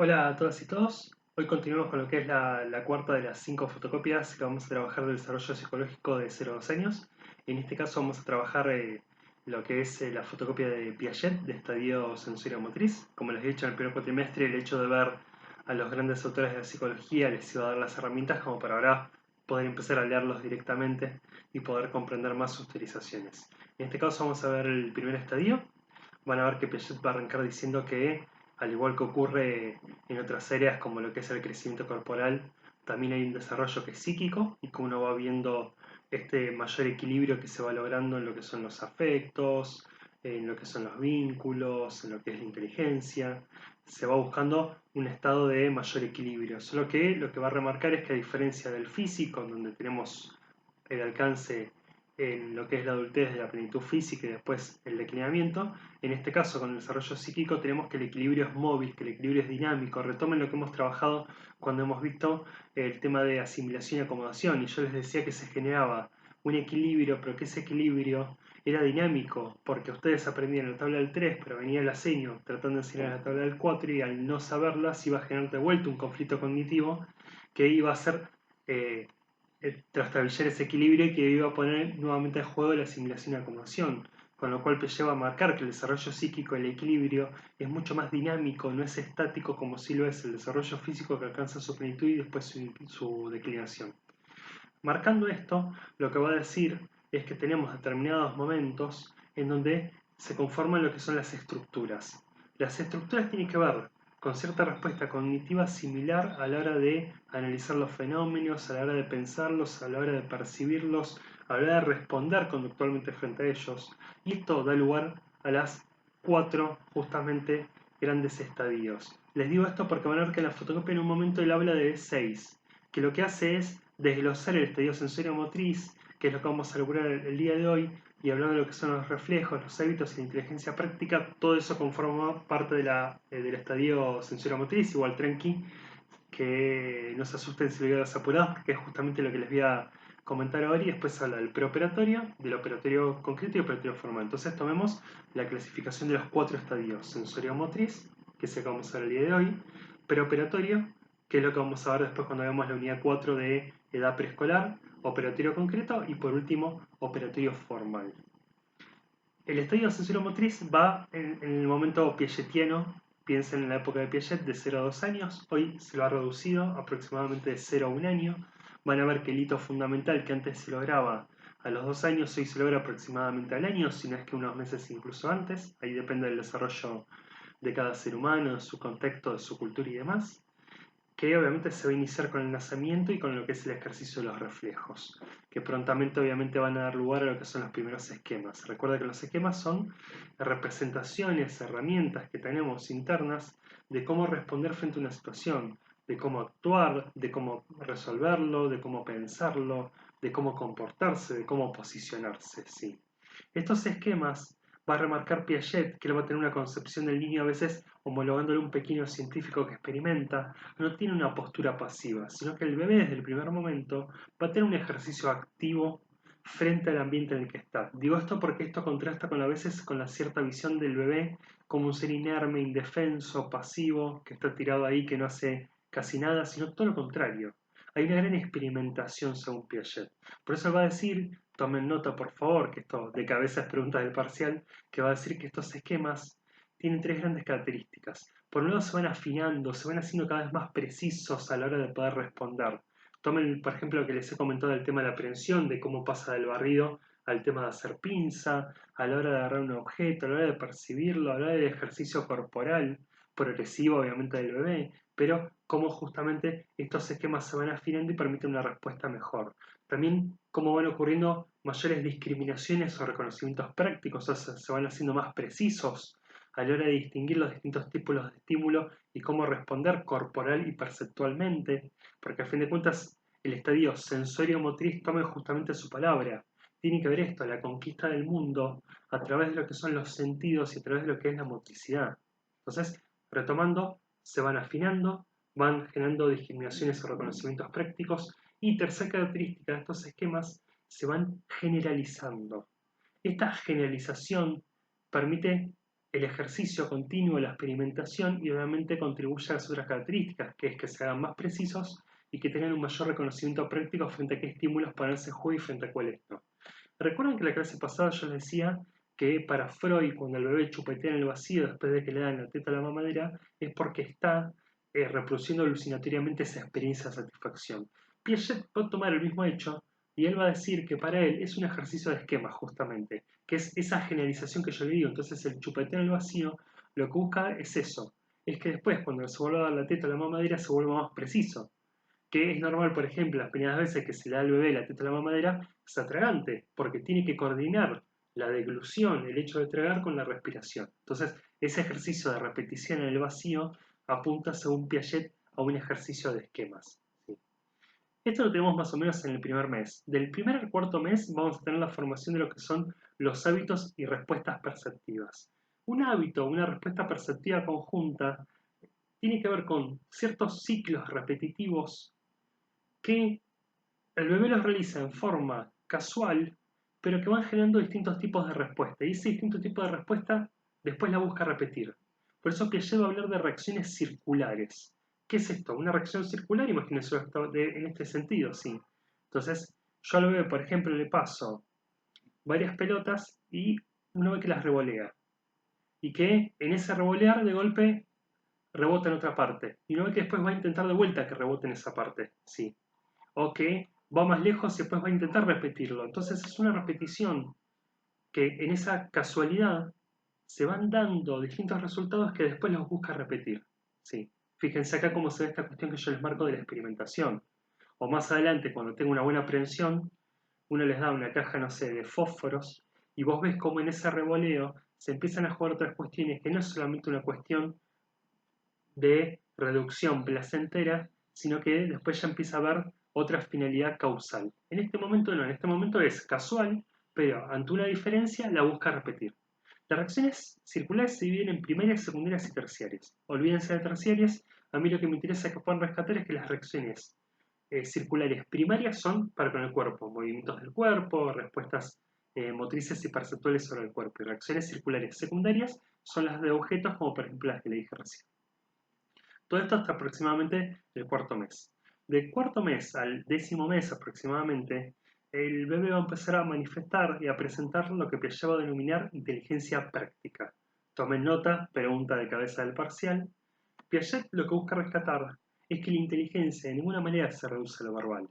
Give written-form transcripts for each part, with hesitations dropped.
Hola a todas y todos. Hoy continuamos con lo que es la cuarta de las 5 fotocopias que vamos a trabajar del desarrollo psicológico de 0 a 2 años. En este caso vamos a trabajar lo que es la fotocopia de Piaget de estadio sensorio-motriz. Como les he dicho en el primer cuatrimestre, el hecho de ver a los grandes autores de la psicología les iba a dar las herramientas como para ahora poder empezar a leerlos directamente y poder comprender más sus teorizaciones. En este caso vamos a ver el primer estadio. Van a ver que Piaget va a arrancar diciendo que, al igual que ocurre en otras áreas como lo que es el crecimiento corporal, también hay un desarrollo que es psíquico y que uno va viendo este mayor equilibrio que se va logrando en lo que son los afectos, en lo que son los vínculos, en lo que es la inteligencia. Se va buscando un estado de mayor equilibrio. Solo que lo que va a remarcar es que, a diferencia del físico, donde tenemos el alcance en lo que es la adultez de la plenitud física y después el declinamiento, en este caso con el desarrollo psíquico tenemos que el equilibrio es móvil, que el equilibrio es dinámico. Retomen lo que hemos trabajado cuando hemos visto el tema de asimilación y acomodación, y yo les decía que se generaba un equilibrio, pero que ese equilibrio era dinámico, porque ustedes aprendían la tabla del 3, pero venía el seño tratando de enseñar la tabla del 4 y al no saberla se iba a generar de vuelta un conflicto cognitivo que iba a ser trastabillar ese equilibrio y que iba a poner nuevamente en juego la asimilación y acomodación, con lo cual lleva a marcar que el desarrollo psíquico, el equilibrio, es mucho más dinámico, no es estático como sí lo es el desarrollo físico, que alcanza su plenitud y después su declinación. Marcando esto, lo que va a decir es que tenemos determinados momentos en donde se conforman lo que son las estructuras. Las estructuras tienen que ver con cierta respuesta cognitiva similar a la hora de analizar los fenómenos, a la hora de pensarlos, a la hora de percibirlos, a la hora de responder conductualmente frente a ellos. Y esto da lugar a las 4 justamente grandes estadios. Les digo esto porque van a ver que en la fotocopia en un momento él habla de 6, que lo que hace es desglosar el estadio sensorio motriz, que es lo que vamos a lograr el día de hoy, y hablando de lo que son los reflejos, los hábitos y la inteligencia práctica. Todo eso conforma parte del estadio sensorio motriz, igual tranqui, que no se asusten si lo veo apurados, porque es justamente lo que les voy a comentar ahora, y después habla del preoperatorio, del operatorio concreto y operatorio formal. Entonces tomemos la clasificación de los 4 estadios: sensorio motriz, que es el que vamos a ver el día de hoy; preoperatorio, que es lo que vamos a ver después cuando veamos la unidad 4 de edad preescolar; operatorio concreto; y por último, operatorio formal. El estadio sensorio-motriz va en el momento piagetiano. Piensen en la época de Piaget, de 0 a 2 años. Hoy se lo ha reducido aproximadamente de 0 a 1 año. Van a ver que el hito fundamental que antes se lograba a los 2 años, hoy se logra aproximadamente al año, si no es que unos meses incluso antes. Ahí depende del desarrollo de cada ser humano, de su contexto, de su cultura y demás, que obviamente se va a iniciar con el nacimiento y con lo que es el ejercicio de los reflejos, que prontamente obviamente van a dar lugar a lo que son los primeros esquemas. Recuerda que los esquemas son representaciones, herramientas que tenemos internas de cómo responder frente a una situación, de cómo actuar, de cómo resolverlo, de cómo pensarlo, de cómo comportarse, de cómo posicionarse. ¿Sí? Estos esquemas va a remarcar Piaget, que él va a tener una concepción del niño a veces homologándole a un pequeño científico que experimenta. No tiene una postura pasiva, sino que el bebé desde el primer momento va a tener un ejercicio activo frente al ambiente en el que está. Digo esto porque esto contrasta con a veces con la cierta visión del bebé como un ser inerme, indefenso, pasivo, que está tirado ahí, que no hace casi nada, sino todo lo contrario. Hay una gran experimentación según Piaget. Por eso va a decir, tomen nota por favor, que esto de cabeza es pregunta del parcial, que va a decir que estos esquemas tienen 3 grandes características. Por un lado, se van afinando, se van haciendo cada vez más precisos a la hora de poder responder. Tomen, por ejemplo, lo que les he comentado del tema de la aprehensión, de cómo pasa del barrido al tema de hacer pinza, a la hora de agarrar un objeto, a la hora de percibirlo, a la hora del ejercicio corporal, progresivo obviamente del bebé, pero cómo justamente estos esquemas se van afinando y permiten una respuesta mejor. También cómo van ocurriendo mayores discriminaciones o reconocimientos prácticos, o sea, se van haciendo más precisos a la hora de distinguir los distintos tipos de estímulo y cómo responder corporal y perceptualmente, porque a fin de cuentas el estadio sensorio-motriz toma justamente su palabra. Tiene que ver esto, la conquista del mundo a través de lo que son los sentidos y a través de lo que es la motricidad. Entonces, retomando, se van afinando, van generando discriminaciones o reconocimientos prácticos, y tercera característica de estos esquemas, se van generalizando. Esta generalización permite el ejercicio continuo, la experimentación y obviamente contribuye a las otras características, que es que se hagan más precisos y que tengan un mayor reconocimiento práctico frente a qué estímulos ponerse en juego y frente a cuáles no. Recuerdan que la clase pasada yo les decía que para Freud, cuando el bebé chupetea en el vacío después de que le dan la teta a la mamadera, es porque está reproduciendo alucinatoriamente esa experiencia de satisfacción. Piaget va a tomar el mismo hecho y él va a decir que para él es un ejercicio de esquema, justamente, que es esa generalización que yo le digo. Entonces, el chupeteo en el vacío lo que busca es eso: es que después, cuando se vuelva a dar la teta a la mamadera, se vuelva más preciso. Que es normal, por ejemplo, las primeras veces que se le da al bebé la teta a la mamadera, es atragante, porque tiene que coordinar la deglución, el hecho de tragar, con la respiración. Entonces, ese ejercicio de repetición en el vacío apunta, según Piaget, a un ejercicio de esquemas. ¿Sí? Esto lo tenemos más o menos en el primer mes. Del primer al cuarto mes vamos a tener la formación de lo que son los hábitos y respuestas perceptivas. Un hábito, una respuesta perceptiva conjunta, tiene que ver con ciertos ciclos repetitivos que el bebé los realiza en forma casual, pero que van generando distintos tipos de respuesta. Y ese distinto tipo de respuesta después la busca repetir. Por eso Piaget va a hablar de reacciones circulares. ¿Qué es esto? Una reacción circular, imagínense esto en este sentido, sí. Entonces, yo al bebé, por ejemplo, le paso varias pelotas y uno ve que las revolea. Y que en ese revolear de golpe rebota en otra parte. Y uno ve que después va a intentar de vuelta que rebote en esa parte. Sí. O que va más lejos y después va a intentar repetirlo. Entonces es una repetición que en esa casualidad se van dando distintos resultados que después los busca repetir. ¿Sí? Fíjense acá cómo se ve esta cuestión que yo les marco de la experimentación. O más adelante, cuando tengo una buena aprehensión, uno les da una caja, no sé, de fósforos y vos ves cómo en ese revoleo se empiezan a jugar otras cuestiones que no es solamente una cuestión de reducción placentera, sino que después ya empieza a haber otra finalidad causal. En este momento no, en este momento es casual, pero ante una diferencia la busca repetir. Las reacciones circulares se dividen en primarias, secundarias y terciarias. Olvídense de terciarias, a mí lo que me interesa que puedan rescatar es que las reacciones circulares primarias son para con el cuerpo, movimientos del cuerpo, respuestas motrices y perceptuales sobre el cuerpo. Y reacciones circulares secundarias son las de objetos, como por ejemplo las que le dije recién. Todo esto hasta aproximadamente el cuarto mes. Del cuarto mes al décimo mes aproximadamente, el bebé va a empezar a manifestar y a presentar lo que Piaget va a denominar inteligencia práctica. Tomen nota, pregunta de cabeza del parcial. Piaget lo que busca rescatar es que la inteligencia de ninguna manera se reduce a lo verbal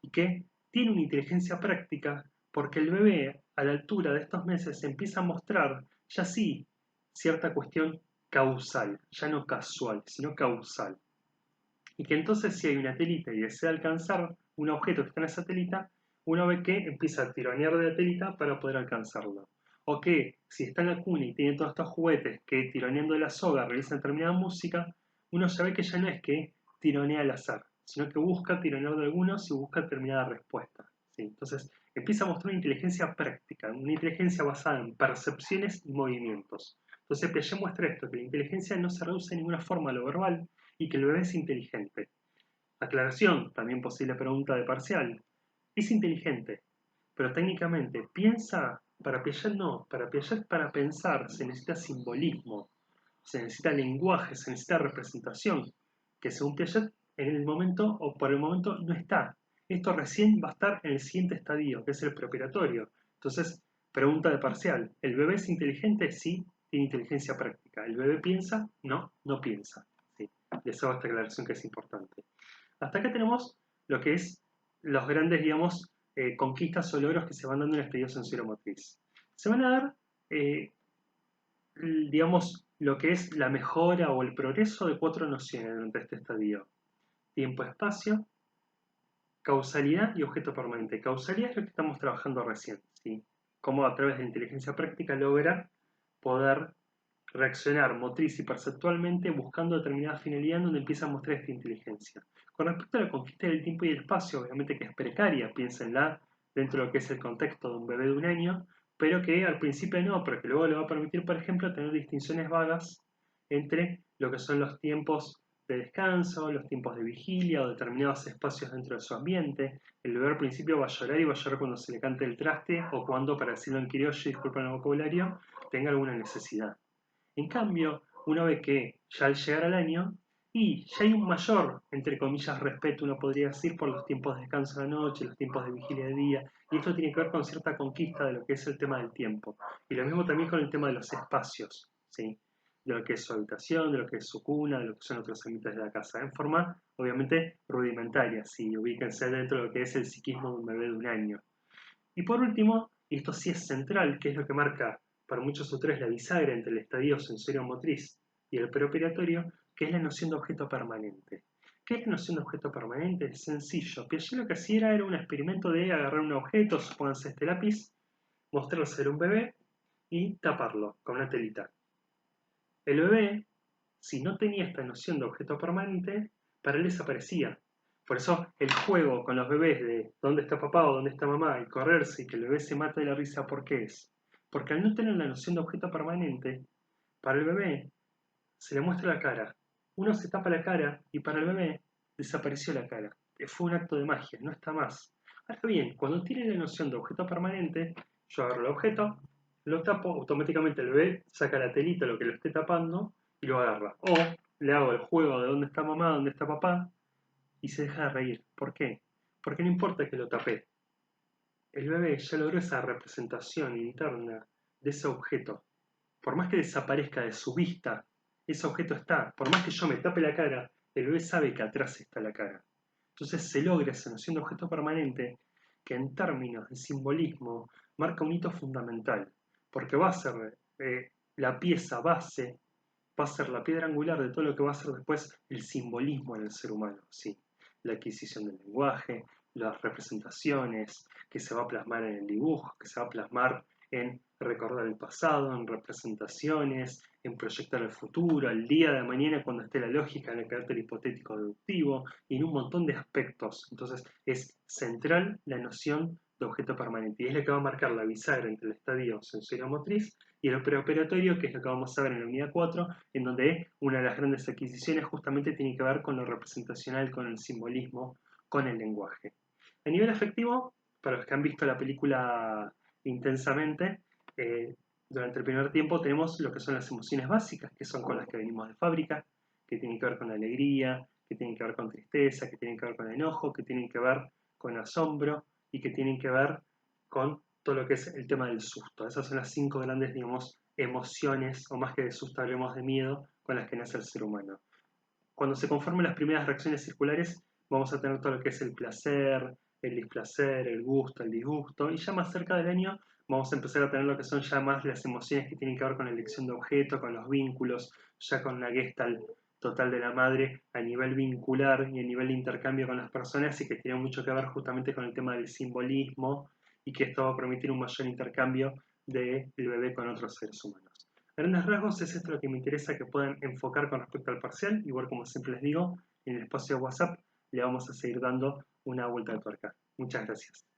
y que tiene una inteligencia práctica porque el bebé a la altura de estos meses empieza a mostrar ya sí cierta cuestión causal, ya no casual, sino causal. Y que entonces si hay una telita y desea alcanzar un objeto que está en esa telita, uno ve que empieza a tironear de la telita para poder alcanzarlo. O que si está en la cuna y tiene todos estos juguetes que tironeando de la soga realizan determinada música, uno ya ve que ya no es que tironea al azar, sino que busca tironear de algunos y busca determinada respuesta. ¿Sí? Entonces empieza a mostrar una inteligencia práctica, una inteligencia basada en percepciones y movimientos. Entonces Piaget muestra esto, que la inteligencia no se reduce de ninguna forma a lo verbal y que el bebé es inteligente. Aclaración, también posible pregunta de parcial. Es inteligente, pero técnicamente piensa. Para Piaget no, para Piaget para pensar se necesita simbolismo, se necesita lenguaje, se necesita representación, que según Piaget en el momento o por el momento no está. Esto recién va a estar en el siguiente estadio, que es el preoperatorio. Entonces, pregunta de parcial, ¿el bebé es inteligente? Sí, tiene inteligencia práctica. ¿El bebé piensa? No, no piensa. Sí, les hago esta aclaración que es importante. Hasta acá tenemos lo que es los grandes, digamos, conquistas o logros que se van dando en el estadio sensorial-motriz. Se van a dar, eh, digamos, lo que es la mejora o el progreso de 4 nociones durante este estadio: tiempo-espacio, causalidad y objeto permanente. Causalidad es lo que estamos trabajando recién, ¿sí? Cómo a través de la inteligencia práctica logra poder reaccionar motriz y perceptualmente buscando determinada finalidad en donde empieza a mostrar esta inteligencia. Con respecto a la conquista del tiempo y el espacio, obviamente que es precaria, piénsenla dentro de lo que es el contexto de un bebé de un año, pero que al principio no, pero que luego le va a permitir, por ejemplo, tener distinciones vagas entre lo que son los tiempos de descanso, los tiempos de vigilia o determinados espacios dentro de su ambiente. El bebé al principio va a llorar y va a llorar cuando se le cante el traste o cuando, para decirlo en criollo, disculpen el vocabulario, tenga alguna necesidad. En cambio, uno ve que ya al llegar al año, y ya hay un mayor, entre comillas, respeto, uno podría decir, por los tiempos de descanso de la noche, los tiempos de vigilia de día, y esto tiene que ver con cierta conquista de lo que es el tema del tiempo. Y lo mismo también con el tema de los espacios, ¿sí? De lo que es su habitación, de lo que es su cuna, de lo que son otros ámbitos de la casa, en forma, obviamente, rudimentaria, si ubíquense dentro de lo que es el psiquismo de un bebé de un año. Y por último, y esto sí es central, que es lo que marca para muchos autores la bisagra entre el estadio sensorio-motriz y el preoperatorio, que es la noción de objeto permanente. ¿Qué es la noción de objeto permanente? Es sencillo. Piaget lo que hacía era un experimento de agarrar un objeto, supónganse este lápiz, mostrarlo ser un bebé y taparlo con una telita. El bebé, si no tenía esta noción de objeto permanente, para él desaparecía. Por eso el juego con los bebés de dónde está papá o dónde está mamá y correrse y que el bebé se mate de la risa, ¿por qué es? Porque al no tener la noción de objeto permanente, para el bebé se le muestra la cara. Uno se tapa la cara y para el bebé desapareció la cara. Fue un acto de magia, no está más. Ahora bien, cuando tiene la noción de objeto permanente, yo agarro el objeto, lo tapo, automáticamente el bebé saca la telita, lo que lo esté tapando, y lo agarra. O le hago el juego de dónde está mamá, dónde está papá, y se deja de reír. ¿Por qué? Porque no importa que lo tapé. El bebé ya logró esa representación interna de ese objeto. Por más que desaparezca de su vista, ese objeto está. Por más que yo me tape la cara, el bebé sabe que atrás está la cara. Entonces se logra esa noción de objeto permanente que en términos de simbolismo marca un hito fundamental, porque va a ser la pieza base, va a ser la piedra angular de todo lo que va a ser después el simbolismo en el ser humano, ¿sí? La adquisición del lenguaje, las representaciones, que se va a plasmar en el dibujo, que se va a plasmar en recordar el pasado, en representaciones, en proyectar el futuro, el día de mañana cuando esté la lógica en el carácter hipotético deductivo y en un montón de aspectos. Entonces es central la noción de objeto permanente y es la que va a marcar la bisagra entre el estadio sensorio-motriz y el preoperatorio, que es lo que vamos a ver en la unidad 4, en donde una de las grandes adquisiciones justamente tiene que ver con lo representacional, con el simbolismo, con el lenguaje. A nivel afectivo, para los que han visto la película intensamente, durante el primer tiempo tenemos lo que son las emociones básicas, que son con las que venimos de fábrica, que tienen que ver con la alegría, que tienen que ver con tristeza, que tienen que ver con enojo, que tienen que ver con asombro y que tienen que ver con todo lo que es el tema del susto. Esas son las 5 grandes, digamos, emociones, o más que de susto hablemos de miedo, con las que nace el ser humano. Cuando se conformen las primeras reacciones circulares, vamos a tener todo lo que es el placer, el displacer, el gusto, el disgusto, y ya más cerca del año vamos a empezar a tener lo que son ya más las emociones que tienen que ver con la elección de objeto, con los vínculos, ya con la gestalt total de la madre a nivel vincular y a nivel de intercambio con las personas y que tiene mucho que ver justamente con el tema del simbolismo y que esto va a permitir un mayor intercambio del bebé con otros seres humanos. A grandes rasgos es esto lo que me interesa que puedan enfocar con respecto al parcial, igual como siempre les digo, en el espacio de WhatsApp le vamos a seguir dando una vuelta de tuerca. Muchas gracias.